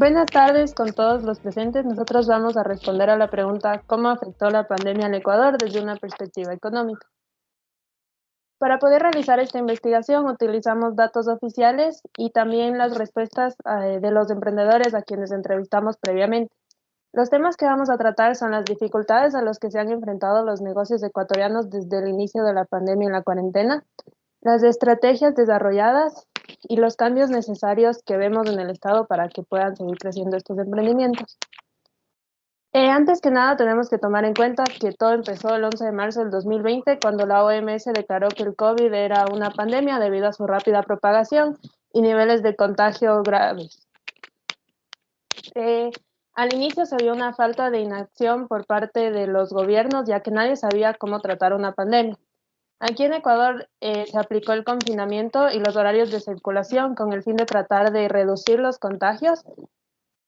Buenas tardes con todos los presentes. Nosotros vamos a responder a la pregunta ¿cómo afectó la pandemia al Ecuador desde una perspectiva económica? Para poder realizar esta investigación utilizamos datos oficiales y también las respuestas de los emprendedores a quienes entrevistamos previamente. Los temas que vamos a tratar son las dificultades a las que se han enfrentado los negocios ecuatorianos desde el inicio de la pandemia en la cuarentena, las estrategias desarrolladas y los cambios necesarios que vemos en el Estado para que puedan seguir creciendo estos emprendimientos. Antes que nada, tenemos que tomar en cuenta que todo empezó el 11 de marzo del 2020, cuando la OMS declaró que el COVID era una pandemia debido a su rápida propagación y niveles de contagio graves. Al inicio se vio una falta de inacción por parte de los gobiernos, ya que nadie sabía cómo tratar una pandemia. Aquí en Ecuador se aplicó el confinamiento y los horarios de circulación con el fin de tratar de reducir los contagios.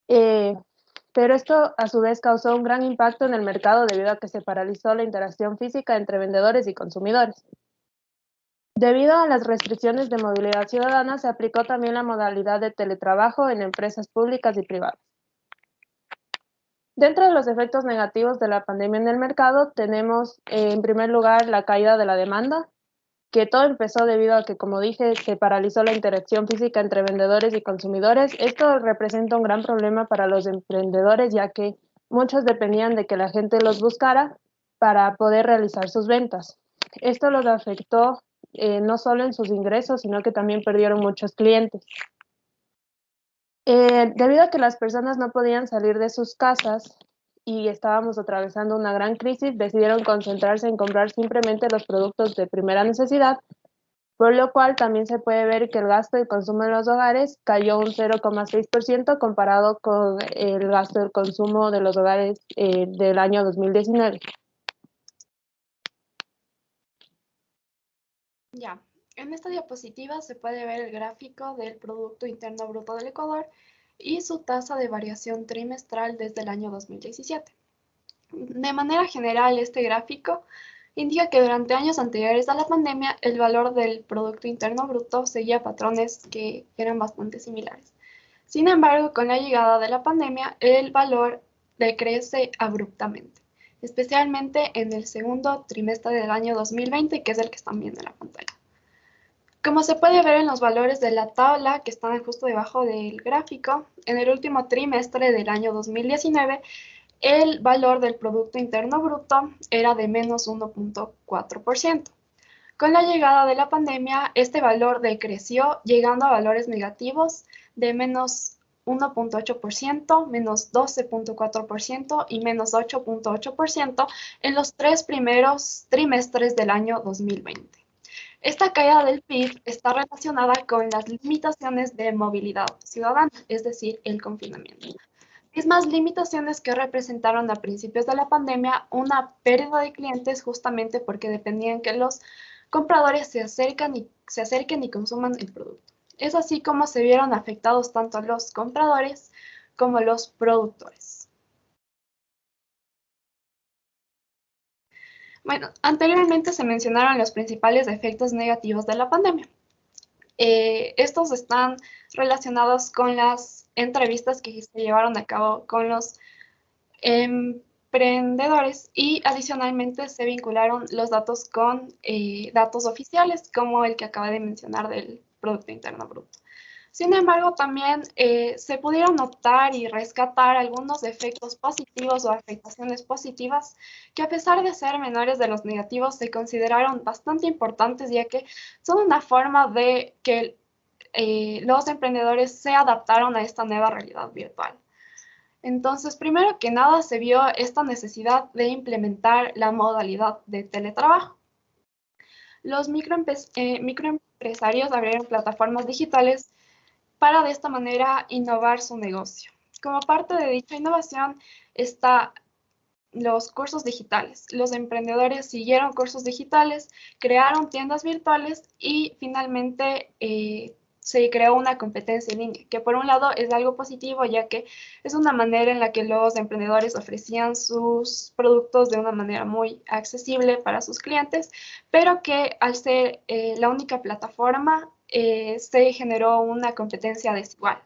Pero esto a su vez causó un gran impacto en el mercado debido a que se paralizó la interacción física entre vendedores y consumidores. Debido a las restricciones de movilidad ciudadana, se aplicó también la modalidad de teletrabajo en empresas públicas y privadas. Dentro de los efectos negativos de la pandemia en el mercado, tenemos en primer lugar la caída de la demanda, que todo empezó debido a que, como dije, se paralizó la interacción física entre vendedores y consumidores. Esto representa un gran problema para los emprendedores, ya que muchos dependían de que la gente los buscara para poder realizar sus ventas. Esto los afectó no solo en sus ingresos, sino que también perdieron muchos clientes. Debido a que las personas no podían salir de sus casas y estábamos atravesando una gran crisis, decidieron concentrarse en comprar simplemente los productos de primera necesidad, por lo cual también se puede ver que el gasto de consumo en los hogares cayó un 0,6% comparado con el gasto del consumo de los hogares del año 2019. Ya, en esta diapositiva se puede ver el gráfico del Producto Interno Bruto del Ecuador y su tasa de variación trimestral desde el año 2017. De manera general, este gráfico indica que durante años anteriores a la pandemia, el valor del Producto Interno Bruto seguía patrones que eran bastante similares. Sin embargo, con la llegada de la pandemia, el valor decrece abruptamente, especialmente en el segundo trimestre del año 2020, que es el que están viendo en la pantalla. Como se puede ver en los valores de la tabla que están justo debajo del gráfico, en el último trimestre del año 2019, el valor del Producto Interno Bruto era de menos 1,4%. Con la llegada de la pandemia, este valor decreció, llegando a valores negativos de menos 1,8%, menos 12,4% y menos 8,8% en los tres primeros trimestres del año 2020. Esta caída del PIB está relacionada con las limitaciones de movilidad ciudadana, es decir, el confinamiento. Mismas limitaciones que representaron a principios de la pandemia una pérdida de clientes justamente porque dependían que los compradores se acerquen y consuman el producto. Es así como se vieron afectados tanto los compradores como los productores. Bueno, anteriormente se mencionaron los principales efectos negativos de la pandemia. Estos están relacionados con las entrevistas que se llevaron a cabo con los emprendedores y adicionalmente se vincularon los datos con datos oficiales como el que acaba de mencionar del Producto Interno Bruto. Sin embargo, también se pudieron notar y rescatar algunos efectos positivos o afectaciones positivas que a pesar de ser menores de los negativos se consideraron bastante importantes ya que son una forma de que los emprendedores se adaptaron a esta nueva realidad virtual. Entonces, primero que nada, se vio esta necesidad de implementar la modalidad de teletrabajo. Los microempresarios abrieron plataformas digitales para de esta manera innovar su negocio. Como parte de dicha innovación está los cursos digitales. Los emprendedores siguieron cursos digitales, crearon tiendas virtuales y finalmente se creó una competencia en línea, que por un lado es algo positivo, ya que es una manera en la que los emprendedores ofrecían sus productos de una manera muy accesible para sus clientes, pero que al ser la única plataforma se generó una competencia desigual.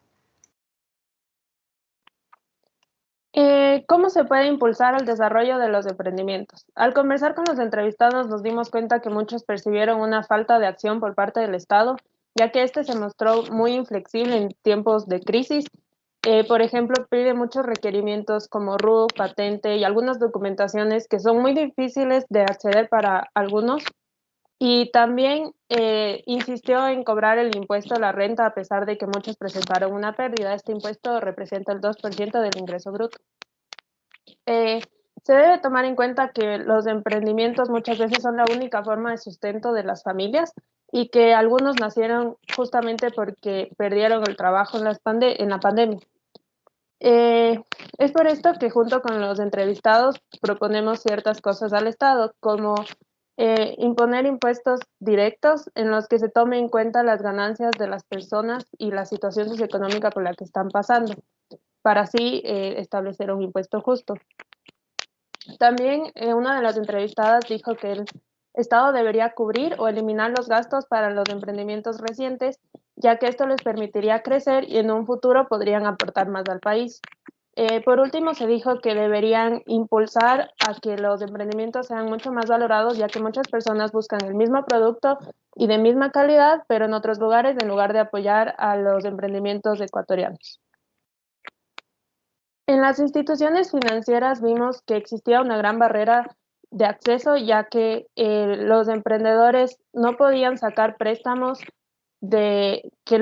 ¿Cómo se puede impulsar el desarrollo de los emprendimientos? Al conversar con los entrevistados nos dimos cuenta que muchos percibieron una falta de acción por parte del Estado, ya que este se mostró muy inflexible en tiempos de crisis. Por ejemplo, pide muchos requerimientos como RUC, patente y algunas documentaciones que son muy difíciles de acceder para algunos. Y también insistió en cobrar el impuesto a la renta a pesar de que muchos presentaron una pérdida. Este impuesto representa el 2% del ingreso bruto. Eh, Se debe tomar en cuenta que los emprendimientos muchas veces son la única forma de sustento de las familias y que algunos nacieron justamente porque perdieron el trabajo en la pandemia. Eh, es por esto que junto con los entrevistados proponemos ciertas cosas al Estado, como imponer impuestos directos en los que se tome en cuenta las ganancias de las personas y la situación socioeconómica por la que están pasando, para así establecer un impuesto justo. También una de las entrevistadas dijo que el Estado debería cubrir o eliminar los gastos para los emprendimientos recientes, ya que esto les permitiría crecer y en un futuro podrían aportar más al país. Por último, se dijo que deberían impulsar a que los emprendimientos sean mucho más valorados, ya que muchas personas buscan el mismo producto y de misma calidad, pero en otros lugares, en lugar de apoyar a los emprendimientos ecuatorianos. En las instituciones financieras vimos que existía una gran barrera de acceso, ya que los emprendedores no podían sacar préstamos de que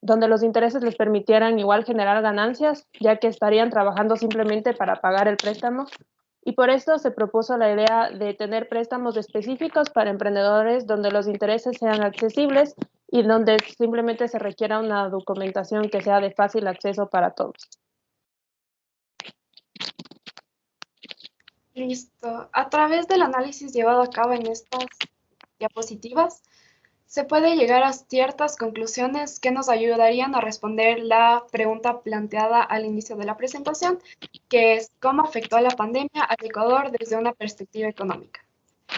donde los intereses les permitieran igual generar ganancias, ya que estarían trabajando simplemente para pagar el préstamo. Y por esto se propuso la idea de tener préstamos específicos para emprendedores donde los intereses sean accesibles y donde simplemente se requiera una documentación que sea de fácil acceso para todos. Listo. A través del análisis llevado a cabo en estas diapositivas, se puede llegar a ciertas conclusiones que nos ayudarían a responder la pregunta planteada al inicio de la presentación, que es cómo afectó la pandemia al Ecuador desde una perspectiva económica.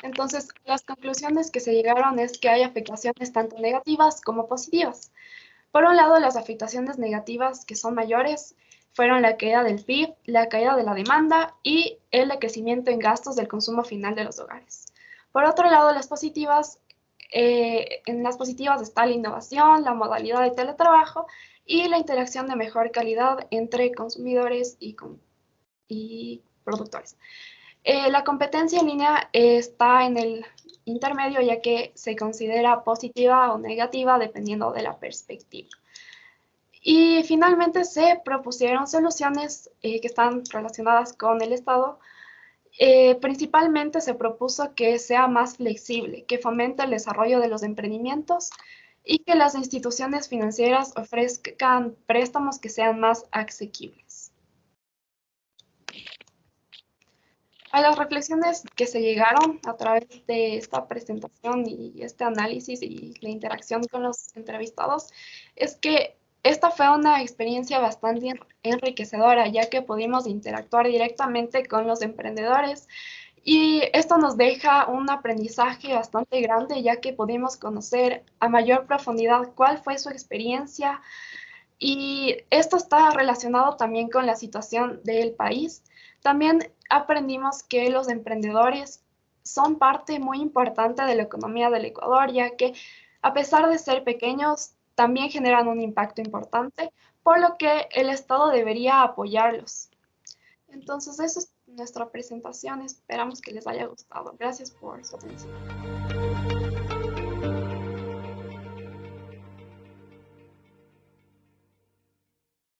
Entonces, las conclusiones que se llegaron es que hay afectaciones tanto negativas como positivas. Por un lado, las afectaciones negativas que son mayores fueron la caída del PIB, la caída de la demanda y el decrecimiento en gastos del consumo final de los hogares. Por otro lado, en las positivas está la innovación, la modalidad de teletrabajo y la interacción de mejor calidad entre consumidores y productores. La competencia en línea está en el intermedio, ya que se considera positiva o negativa dependiendo de la perspectiva. Y finalmente se propusieron soluciones que están relacionadas con el Estado. Principalmente se propuso que sea más flexible, que fomente el desarrollo de los emprendimientos y que las instituciones financieras ofrezcan préstamos que sean más asequibles. A las reflexiones que se llegaron a través de esta presentación y este análisis y la interacción con los entrevistados es que esta fue una experiencia bastante enriquecedora, ya que pudimos interactuar directamente con los emprendedores y esto nos deja un aprendizaje bastante grande, ya que pudimos conocer a mayor profundidad cuál fue su experiencia y esto está relacionado también con la situación del país. También aprendimos que los emprendedores son parte muy importante de la economía del Ecuador, ya que a pesar de ser pequeños, también generan un impacto importante, por lo que el Estado debería apoyarlos. Entonces, eso es nuestra presentación. Esperamos que les haya gustado. Gracias por su atención.